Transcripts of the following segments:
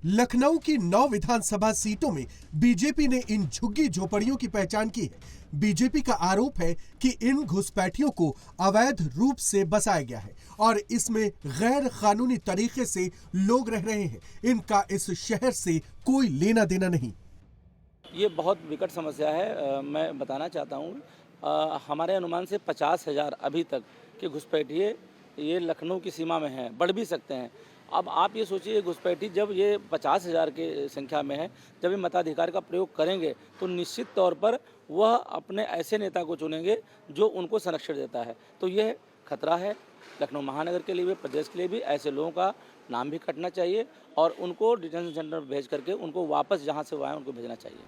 लखनऊ की 9 विधानसभा सीटों में बीजेपी ने इन झुग्गी झोपड़ियों की पहचान की है। बीजेपी का आरोप है कि इन घुसपैठियों को अवैध रूप से बसाया गया है और इसमें गैर कानूनी तरीके से लोग रह रहे हैं। इनका इस शहर से कोई लेना देना नहीं। ये बहुत विकट समस्या है। मैं बताना चाहता हूँ, हमारे अनुमान से 50,000 अभी तक के घुसपैठिए ये लखनऊ की सीमा में हैं, बढ़ भी सकते हैं। अब आप ये सोचिए, घुसपैठी जब ये 50,000 की संख्या में है, जब ये मताधिकार का प्रयोग करेंगे तो निश्चित तौर पर वह अपने ऐसे नेता को चुनेंगे जो उनको संरक्षण देता है। तो यह खतरा है लखनऊ महानगर के लिए भी, प्रदेश के लिए भी। ऐसे लोगों का नाम भी कटना चाहिए और उनको डिटेंशन सेंटर में भेज करके उनको वापस जहाँ से वो आए उनको भेजना चाहिए।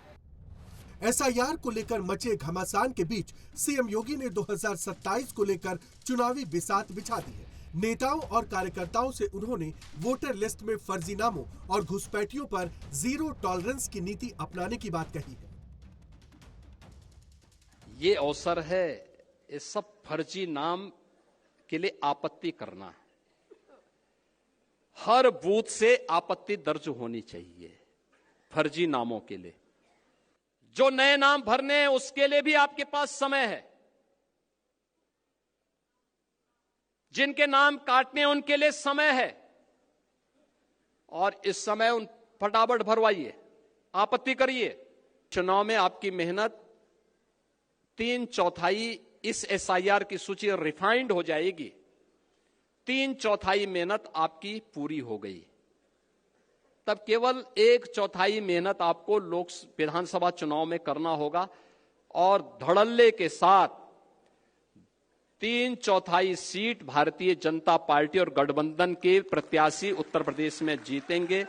एसआईआर को लेकर मचे घमासान के बीच सीएम योगी ने 2027 को लेकर चुनावी बिसात बिछा दी है। नेताओं और कार्यकर्ताओं से उन्होंने वोटर लिस्ट में फर्जी नामों और घुसपैठियों पर जीरो टॉलरेंस की नीति अपनाने की बात कही है। ये अवसर है इस सब फर्जी नाम के लिए आपत्ति करना। हर बूथ से आपत्ति दर्ज होनी चाहिए फर्जी नामों के लिए। जो नए नाम भरने हैं उसके लिए भी आपके पास समय है। जिनके नाम काटने हैं उनके लिए समय है और इस समय उन फटाफट भरवाइए, आपत्ति करिए। चुनाव में आपकी मेहनत 3/4 इस एसआईआर की सूची रिफाइंड हो जाएगी। 3/4 मेहनत आपकी पूरी हो गई। तब केवल 1/4 मेहनत आपको विधानसभा चुनाव में करना होगा और धड़ल्ले के साथ 3/4 सीट भारतीय जनता पार्टी और गठबंधन के प्रत्याशी उत्तर प्रदेश में जीतेंगे।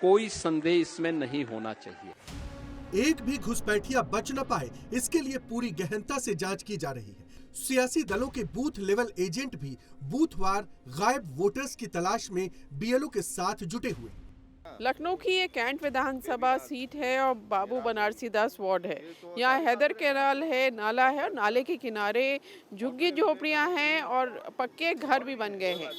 कोई संदेह इसमें नहीं होना चाहिए। एक भी घुसपैठिया बच न पाए, इसके लिए पूरी गहनता से जांच की जा रही है। सियासी दलों के बूथ लेवल एजेंट भी बूथवार गायब वोटर्स की तलाश में बीएलओ के साथ जुटे हुए। लखनऊ की ये कैंट विधानसभा सीट है और बाबू बनारसी दास वार्ड है। यहाँ हैदर कैनाल है, नाला है और नाले के किनारे झुग्गी झोपड़ियाँ हैं और पक्के घर भी बन गए हैं।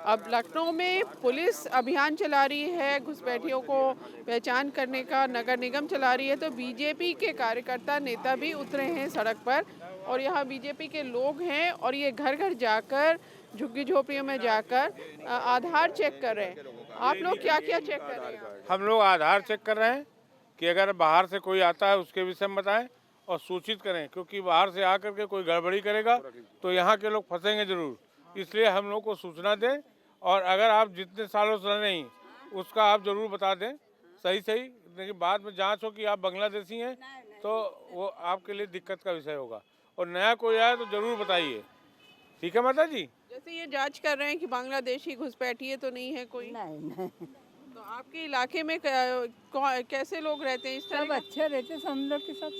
अब लखनऊ में पुलिस अभियान चला रही है घुसपैठियों को पहचान करने का, नगर निगम चला रही है, तो बीजेपी के कार्यकर्ता नेता भी उतरे हैं सड़क पर और यहाँ बीजेपी के लोग हैं और ये घर घर जाकर, झुग्गी झोपड़ियों में जाकर आधार चेक कर रहे हैं। आप लोग क्या क्या चेक कर रहे हैं? हम लोग आधार चेक कर रहे हैं कि अगर बाहर से कोई आता है उसके विषय में बताएं और सूचित करें, क्योंकि बाहर से आकर के कोई गड़बड़ी करेगा तो यहाँ के लोग फंसेंगे जरूर। इसलिए हम लोग को सूचना दें और अगर आप जितने सालों से नहीं उसका आप जरूर बता दें सही, लेकिन बाद में जांच हो कि आप बांग्लादेशी हैं तो वो आपके लिए दिक्कत का विषय होगा। और नया कोई आए तो जरूर बताइए, ठीक है माता जी? जैसे ये जांच कर रहे हैं कि बांग्लादेशी घुसपैठिए तो नहीं है कोई? नहीं। तो आपके इलाके में कैसे लोग रहते हैं? इस तरह सब अच्छे रहते, हम लोग के सब।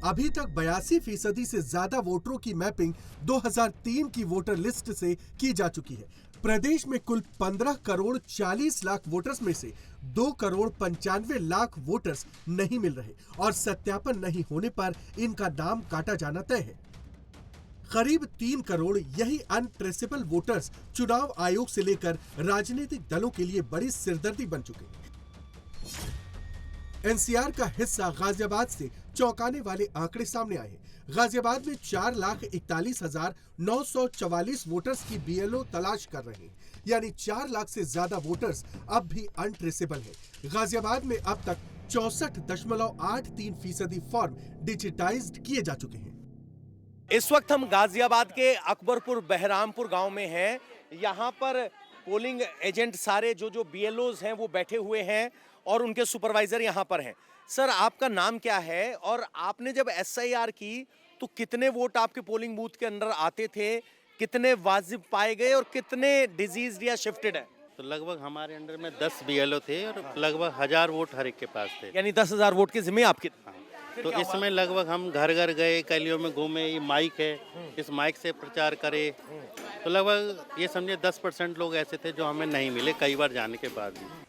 अभी तक 82% से ज्यादा वोटरों की मैपिंग 2003 की वोटर लिस्ट से की जा चुकी है। प्रदेश में कुल 15 करोड़ 40 लाख वोटर्स में से 2 करोड़ 95 लाख वोटर्स नहीं मिल रहे और सत्यापन नहीं होने पर इनका नाम काटा जाना तय है। करीब 3 करोड़ यही अनट्रेसेबल वोटर्स चुनाव आयोग से लेकर राजनीतिक दलों के लिए बड़ी सिरदर्दी बन चुके हैं। एनसीआर का हिस्सा गाजियाबाद से चौंकाने वाले आंकड़े सामने आए हैं। गाजियाबाद में 4,41,944 वोटर्स की बीएलओ तलाश कर रहे हैं, यानी 4 लाख से ज्यादा वोटर्स अब भी अनट्रेसेबल हैं। गाजियाबाद में अब तक 64.83% फॉर्म डिजिटाइज्ड किए जा चुके हैं। इस वक्त हम गाजियाबाद के अकबरपुर बहरामपुर गांव में हैं। यहाँ पर पोलिंग एजेंट सारे जो बीएलओज हैं वो बैठे हुए हैं और उनके सुपरवाइजर यहाँ पर हैं। सर, आपका नाम क्या है और आपने जब एसआईआर की तो कितने वोट आपके पोलिंग बूथ के अंदर आते थे, कितने वाजिब पाए गए और कितने डिजीज या शिफ्टेड है? तो लगभग हमारे अंडर में 10 बीएलओ थे और लगभग 1000 वोट हर एक के पास थे। यानी 10,000 वोट के जिम्मे आपके। तो इसमें लगभग हम घर घर गए, गलियों में घूमे, ये माइक है, इस माइक से प्रचार करे। तो लगभग ये समझे 10% लोग ऐसे थे जो हमें नहीं मिले कई बार जाने के बाद भी।